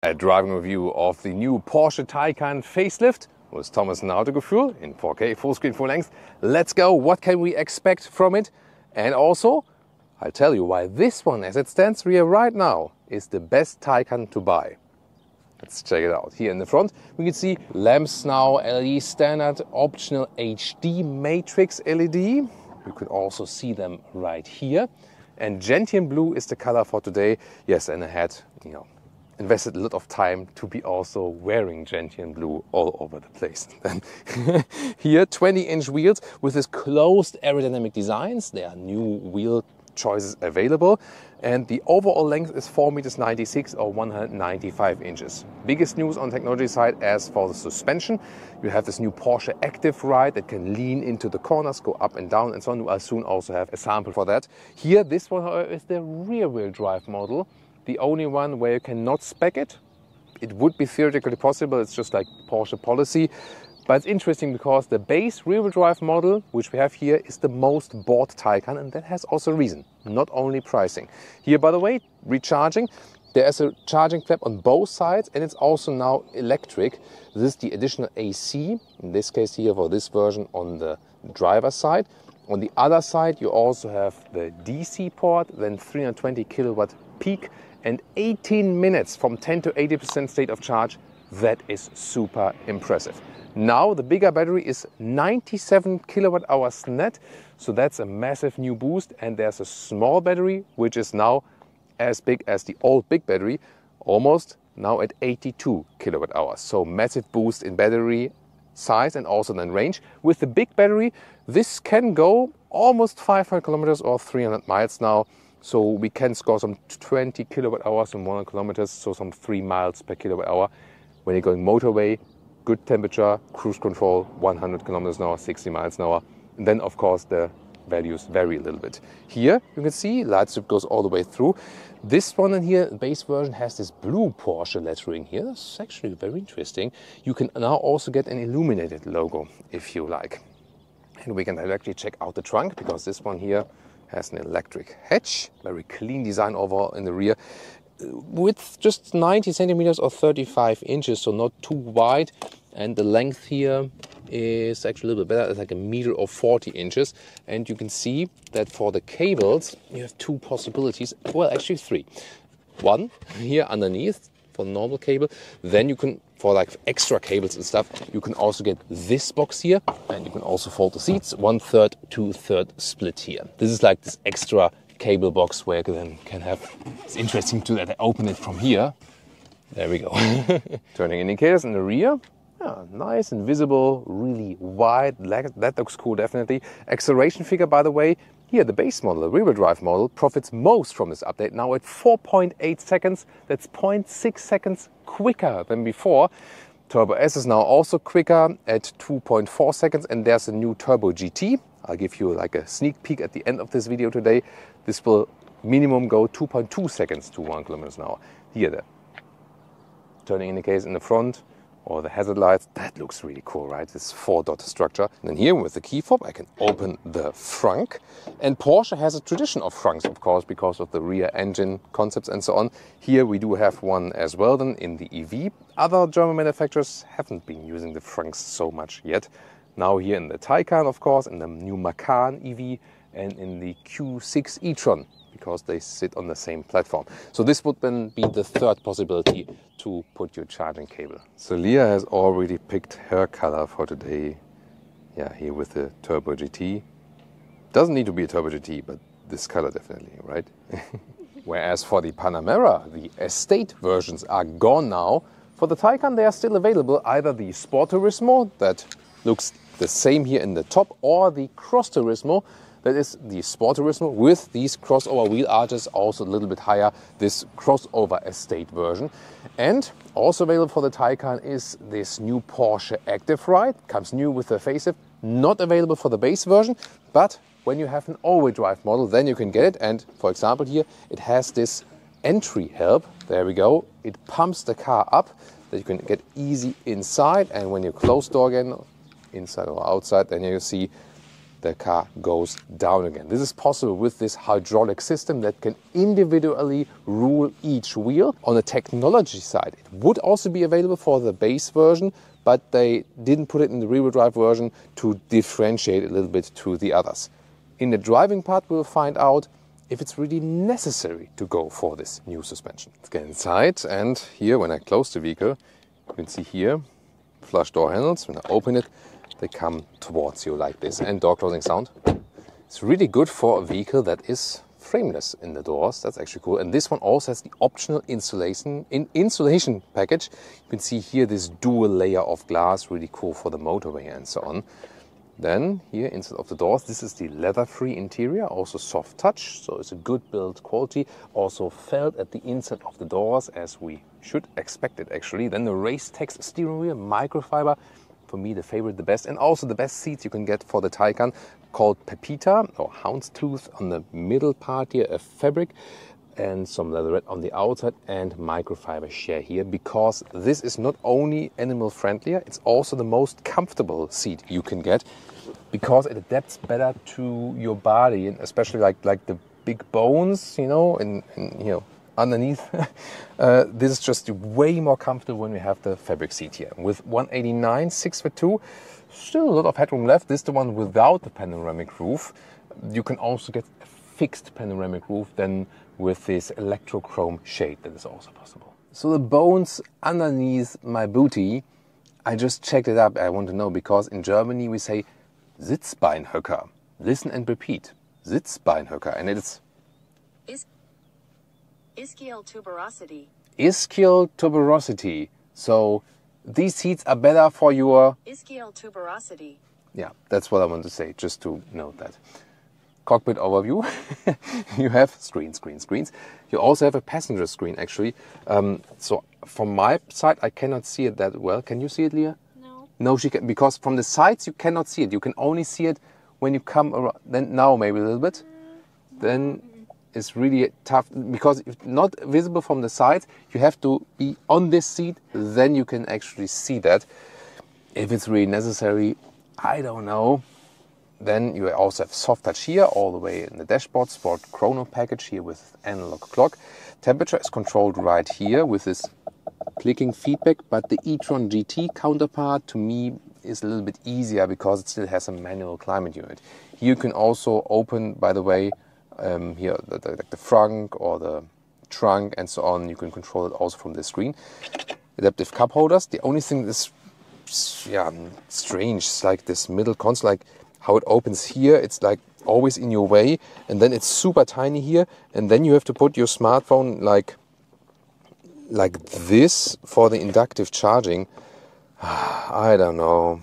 A driving review of the new Porsche Taycan facelift with Thomas and Autogefühl in 4K, full screen, full length. Let's go. What can we expect from it? And also, I'll tell you why this one, as it stands here right now, is the best Taycan to buy. Let's check it out. Here in the front, we can see lamps now, LED standard, optional HD matrix LED. You can also see them right here. And gentian blue is the color for today. Yes, and I had, invested a lot of time to be also wearing gentian blue all over the place. Then here, 20-inch wheels with this closed aerodynamic designs. There are new wheel choices available, and the overall length is 4.96 meters or 195 inches. Biggest news on technology side as for the suspension. You have this new Porsche Active Ride that can lean into the corners, go up and down and so on. I'll soon also have a sample for that. Here, this one, however, is the rear-wheel drive model. The only one where you cannot spec it. It would be theoretically possible, it's just like Porsche policy. But it's interesting because the base rear-wheel drive model, which we have here, is the most bought Taycan, and that has also a reason, not only pricing. Here, by the way, recharging. There is a charging flap on both sides, and it's also now electric. This is the additional AC, in this case here for this version on the driver's side. On the other side, you also have the DC port, then 320 kilowatt peak, and 18 minutes from 10 to 80% state of charge. That is super impressive. Now the bigger battery is 97 kilowatt hours net, so that's a massive new boost. And there's a small battery which is now as big as the old big battery, almost now at 82 kilowatt hours. So massive boost in battery size and also then range. With the big battery, this can go almost 500 kilometers or 300 miles now. So we can score some 20 kilowatt hours and 100 kilometers, so some 3 miles per kilowatt hour. When you're going motorway, good temperature, cruise control, 100 kilometers an hour, 60 miles an hour. And then, of course, the values vary a little bit. Here, you can see light strip goes all the way through. This one in here, the base version, has this blue Porsche lettering here. That's actually very interesting. You can now also get an illuminated logo if you like. And we can directly check out the trunk, because this one here has an electric hatch. Very clean design overall in the rear. Width just 90 centimeters or 35 inches, so not too wide. And the length here is actually a little bit better. It's like 1 meter or 40 inches. And you can see that for the cables, you have two possibilities. Well, actually 3. One here underneath for the normal cable. Then you can, for like extra cables and stuff, you can also get this box here. And you can also fold the seats, 1/3, 2/3 split here. This is like this extra cable box where you then can have, it's interesting too that I open it from here. There we go. Turning indicators in the rear. Yeah, nice and visible, really wide. That looks cool, definitely. Acceleration figure, by the way, here the base model, the rear-wheel drive model, profits most from this update. Now at 4.8 seconds, that's 0.6 seconds quicker than before. Turbo S is now also quicker at 2.4 seconds, and there's a new Turbo GT. I'll give you like a sneak peek at the end of this video today. This will minimum go 2.2 seconds to 1 kilometers an hour. Here, the turning indicators in the front, or the hazard lights, that looks really cool, right? This 4-dot structure. And then here with the key fob, I can open the frunk. And Porsche has a tradition of frunks, of course, because of the rear engine concepts and so on. Here we do have one as well then in the EV. Other German manufacturers haven't been using the frunks so much yet. Now here in the Taycan, of course, in the new Macan EV, and in the Q6 e-tron, because they sit on the same platform. So this would then be the third possibility to put your charging cable. So Leah has already picked her color for today. Yeah, here with the Turbo GT. Doesn't need to be a Turbo GT, but this color definitely, right? Whereas for the Panamera, the estate versions are gone now. For the Taycan, they are still available, either the Sport Turismo, that looks the same here in the top, or the Cross Turismo, that is the Sport Turismo with these crossover wheel arches, also a little bit higher, this crossover estate version. And also available for the Taycan is this new Porsche Active Ride. Comes new with the facelift, not available for the base version, but when you have an all-wheel drive model, then you can get it. And for example here, it has this entry help. There we go. It pumps the car up that you can get easy inside. And when you close door again, inside or outside, then you see the car goes down again. This is possible with this hydraulic system that can individually rule each wheel. On the technology side, it would also be available for the base version, but they didn't put it in the rear-wheel drive version to differentiate a little bit to the others. In the driving part, we'll find out if it's really necessary to go for this new suspension. Let's get inside, and here when I close the vehicle, you can see here flush door handles. When I open it, they come towards you like this, and door closing sound. It's really good for a vehicle that is frameless in the doors. That's actually cool. And this one also has the optional insulation package. You can see here this dual layer of glass, really cool for the motorway and so on. Then here inside of the doors, this is the leather-free interior, also soft touch, so it's a good build quality. Also felt at the inside of the doors, as we should expect it actually. Then the race text steering wheel, microfiber. For me, the favorite, the best, and also the best seats you can get for the Taycan, called Pepita or houndstooth on the middle part here, a fabric, and some leatherette on the outside, and microfiber share here, because this is not only animal friendlier, it's also the most comfortable seat you can get, because it adapts better to your body, and especially like the big bones, you know, and you know, underneath. This is just way more comfortable when we have the fabric seat here. With 189, 6'2", still a lot of headroom left. This is the one without the panoramic roof. You can also get a fixed panoramic roof then with this electrochrome shade. That is also possible. So the bones underneath my booty, I just checked it up. I want to know, because in Germany we say Sitzbeinhöcker. Listen and repeat. Sitzbeinhöcker. And it's ischial tuberosity. Ischial tuberosity. So these seats are better for your ischial tuberosity. Yeah, that's what I want to say, just to note that. Cockpit overview. You have screens. You also have a passenger screen, actually. So from my side, I cannot see it that well. Can you see it, Leah? No. No, she can, because from the sides you cannot see it. You can only see it when you come around. Then now maybe a little bit. Then it's really tough, because if not visible from the sides, you have to be on this seat, then you can actually see that. If it's really necessary, I don't know. Then you also have soft touch here, all the way in the dashboard, sport chrono package here with analog clock. Temperature is controlled right here with this clicking feedback, but the e-tron GT counterpart to me is a little bit easier because it still has a manual climate unit. Here you can also open, by the way, here the frunk or the trunk and so on. You can control it also from the screen. Adaptive cup holders. The only thing that's strange is like this middle console, like how it opens here. It's like always in your way, and then it's super tiny here, and then you have to put your smartphone like this for the inductive charging. I don't know.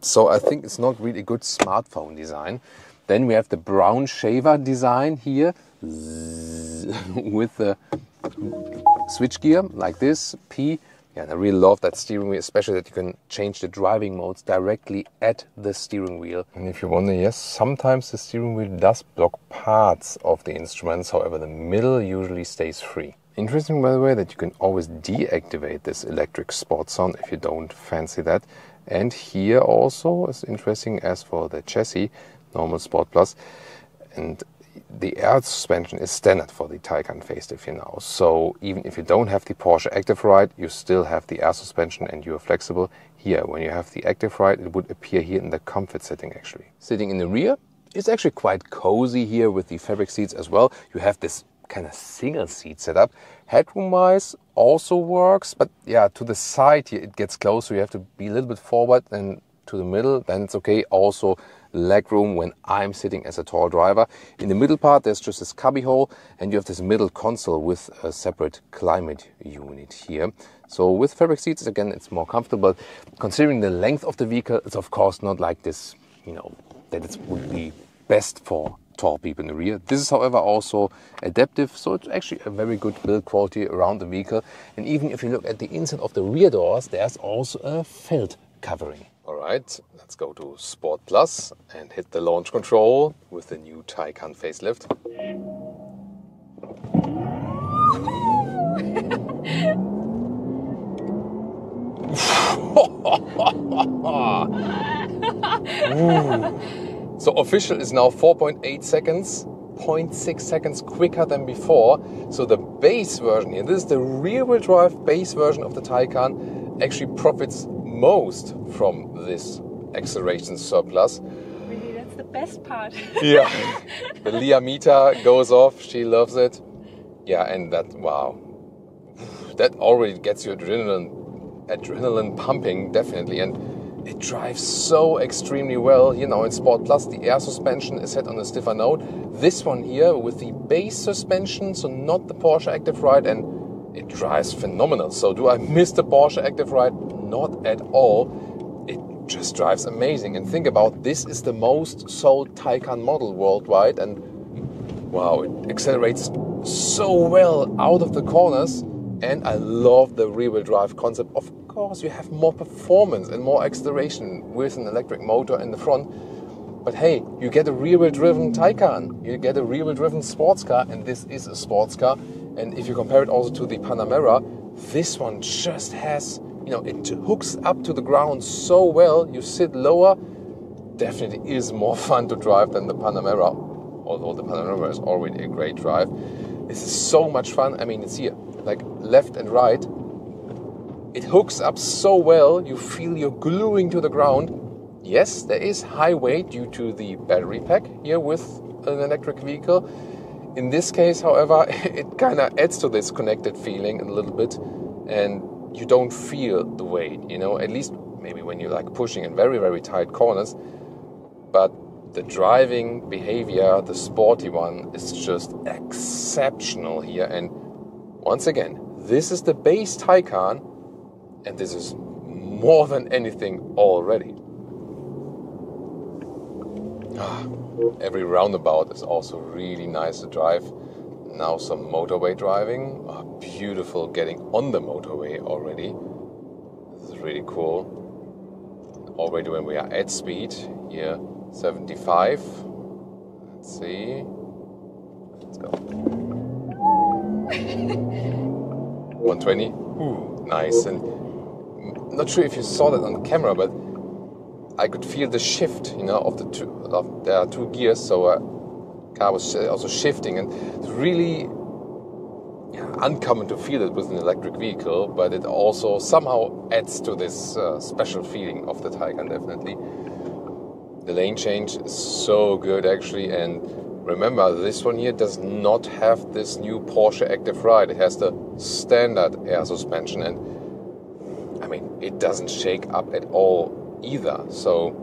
So I think it's not really good smartphone design. Then we have the brown shaver design here with the switch gear like this, P. Yeah, and I really love that steering wheel, especially that you can change the driving modes directly at the steering wheel. And if you wonder, yes, sometimes the steering wheel does block parts of the instruments, however the middle usually stays free. Interesting, by the way, that you can always deactivate this electric sport sound if you don't fancy that. And here also is interesting, as for the chassis, normal Sport Plus, and the air suspension is standard for the Taycan facelift here now. So even if you don't have the Porsche Active Ride, you still have the air suspension and you are flexible. Here, when you have the Active Ride, it would appear here in the comfort setting actually. Sitting in the rear, it's actually quite cozy here with the fabric seats as well. You have this kind of single seat setup. Headroom wise also works, but yeah, to the side here it gets closer. You have to be a little bit forward and to the middle, then it's okay. Also leg room when I'm sitting as a tall driver. In the middle part there's just this cubby hole, and you have this middle console with a separate climate unit here. So with fabric seats, again, it's more comfortable. Considering the length of the vehicle, it's of course not like this, you know, that it would be best for tall people in the rear. This is, however, also adaptive, so it's actually a very good build quality around the vehicle. And even if you look at the inside of the rear doors, there's also a felt covering. Alright, let's go to Sport Plus and hit the launch control with the new Taycan facelift. So official is now 4.8 seconds, 0.6 seconds quicker than before. So the base version here, this is the rear-wheel drive base version of the Taycan, actually profits most from this acceleration surplus. Really, that's the best part. Yeah, the Leah meter goes off, she loves it. Yeah, and that, wow, that already gets you adrenaline pumping, definitely. And it drives so extremely well. You know, in Sport Plus, the air suspension is set on a stiffer note. This one here with the base suspension, so not the Porsche Active Ride, and it drives phenomenal. So do I miss the Porsche Active Ride? Not at all. It just drives amazing. And think about, this is the most sold Taycan model worldwide, and wow, it accelerates so well out of the corners. And I love the rear-wheel drive concept. Of course, you have more performance and more acceleration with an electric motor in the front. But hey, you get a rear-wheel driven Taycan, you get a rear-wheel driven sports car, and this is a sports car. And if you compare it also to the Panamera, this one just has, you know, it hooks up to the ground so well. You sit lower, definitely is more fun to drive than the Panamera, although the Panamera is already a great drive. This is so much fun. I mean, it's here, like left and right. It hooks up so well, you feel you're gluing to the ground. Yes, there is high weight due to the battery pack here with an electric vehicle. In this case, however, it kind of adds to this connected feeling a little bit, and you don't feel the weight, you know, at least maybe when you're like pushing in very, very tight corners. But the driving behavior, the sporty one, is just exceptional here. And once again, this is the base Taycan, and this is more than anything already. Every roundabout is also really nice to drive. Now some motorway driving. Beautiful getting on the motorway already. This is really cool. Already when we are at speed, here 75. Let's see. Let's go. 120. Ooh, nice. And not sure if you saw that on camera, but I could feel the shift, you know, of the two. There are two gears, so car was also shifting, and it's really uncommon to feel it with an electric vehicle, but it also somehow adds to this special feeling of the Taycan, definitely. The lane change is so good, actually, and remember, this one here does not have this new Porsche Active Ride. It has the standard air suspension, and I mean, it doesn't shake up at all either. So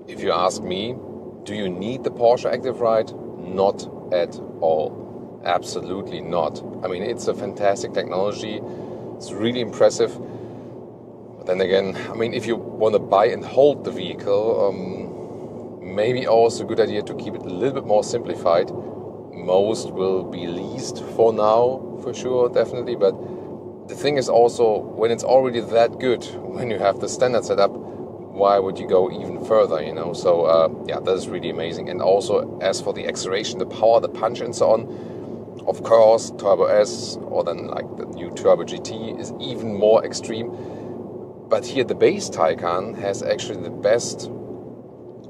if you ask me, do you need the Porsche Active Ride? Not at all. Absolutely not. I mean, it's a fantastic technology. It's really impressive. But then again, I mean, if you want to buy and hold the vehicle, maybe also a good idea to keep it a little bit more simplified. Most will be leased for now, for sure, definitely. But the thing is also, when it's already that good, when you have the standard setup, why would you go even further, you know? So, yeah, that is really amazing. And also, as for the acceleration, the power, the punch and so on, of course, Turbo S, or then like the new Turbo GT is even more extreme. But here the base Taycan has actually the best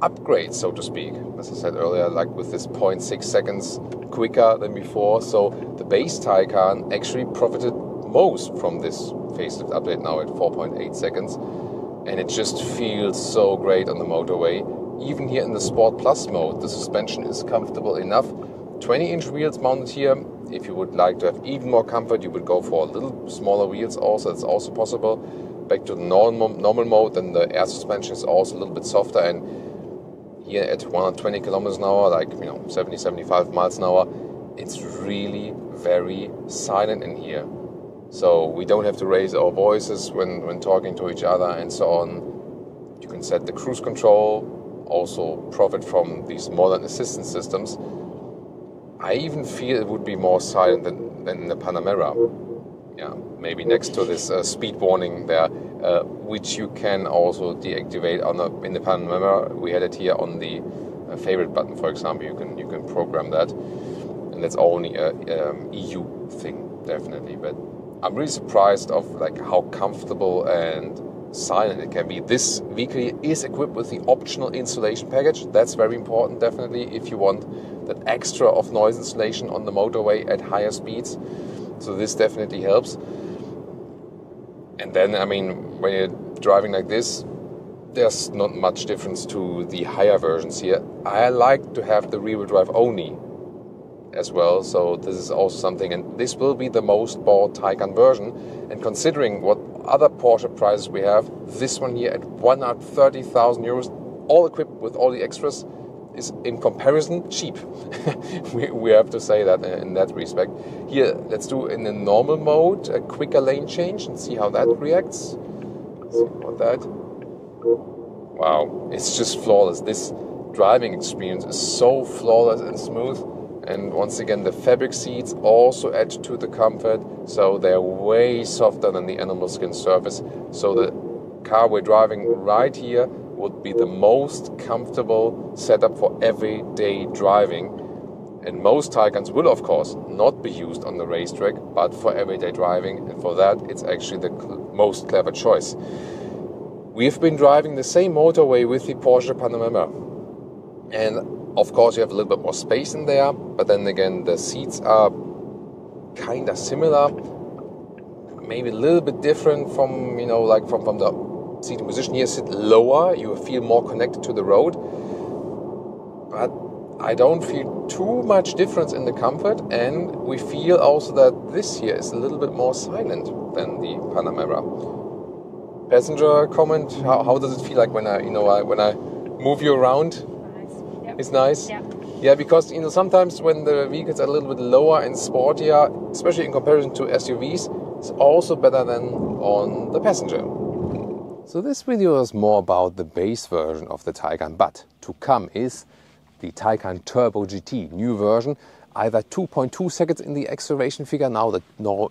upgrade, so to speak. As I said earlier, like with this 0.6 seconds quicker than before. So the base Taycan actually profited most from this facelift update now at 4.8 seconds. And it just feels so great on the motorway. Even here in the Sport Plus mode, the suspension is comfortable enough. 20-inch wheels mounted here. If you would like to have even more comfort, you would go for a little smaller wheels also. It's also possible. Back to the normal mode, then the air suspension is also a little bit softer. And here at 120 kilometers an hour, like, you know, 70, 75 miles an hour, it's really very silent in here. So we don't have to raise our voices when talking to each other and so on. You can set the cruise control, also profit from these modern assistance systems. I even feel it would be more silent than in the Panamera. Yeah, maybe next to this speed warning there, which you can also deactivate in the Panamera. We had it here on the favorite button, for example. You can program that, and that's only a EU thing, definitely. But I'm really surprised of like how comfortable and silent it can be. This vehicle is equipped with the optional insulation package. That's very important, definitely, if you want that extra of noise insulation on the motorway at higher speeds. So this definitely helps. And then, I mean, when you're driving like this, there's not much difference to the higher versions here. I like to have the rear-wheel drive only as well, so this is also something, and this will be the most bought Taycan version. And considering what other Porsche prices we have, this one here at 130,000 euros, all equipped with all the extras, is in comparison cheap. we have to say that in that respect. Here, let's do in a normal mode a quicker lane change and see how that reacts. Let's see about that. Wow, it's just flawless. This driving experience is so flawless and smooth. And once again, the fabric seats also add to the comfort, so they're way softer than the animal skin surface. So the car we're driving right here would be the most comfortable setup for everyday driving. And most Taycans will, of course, not be used on the racetrack, but for everyday driving. And for that, it's actually the most clever choice. We've been driving the same motorway with the Porsche Panamera. And of course, you have a little bit more space in there, but then again, the seats are kind of similar, maybe a little bit different from, you know, like from the seating position. Here, sit lower, you feel more connected to the road, but I don't feel too much difference in the comfort, and we feel also that this here is a little bit more silent than the Panamera. Passenger comment: how does it feel like when I move you around? It's nice. Yeah, because sometimes when the vehicles are a little bit lower and sportier, especially in comparison to SUVs, it's also better than on the passenger. So this video is more about the base version of the Taycan, but to come is the Taycan Turbo GT, new version, either 2.2 seconds in the acceleration figure, now the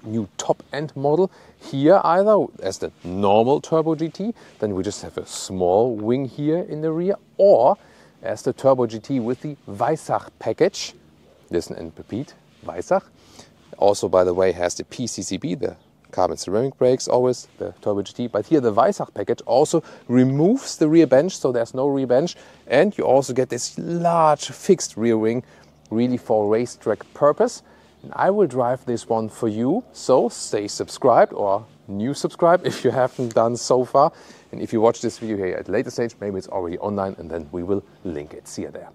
new top-end model. Here either as the normal Turbo GT, then we just have a small wing here in the rear, or as the Turbo GT with the Weissach package. Listen and repeat, Weissach. Also, by the way, has the PCCB, the carbon ceramic brakes always, the Turbo GT. But here the Weissach package also removes the rear bench, so there's no rear bench. And you also get this large fixed rear wing, really for racetrack purpose. And I will drive this one for you, so stay subscribed, or new subscribe if you haven't done so far. And if you watch this video here at a later stage, maybe it's already online, and then we will link it. See you there.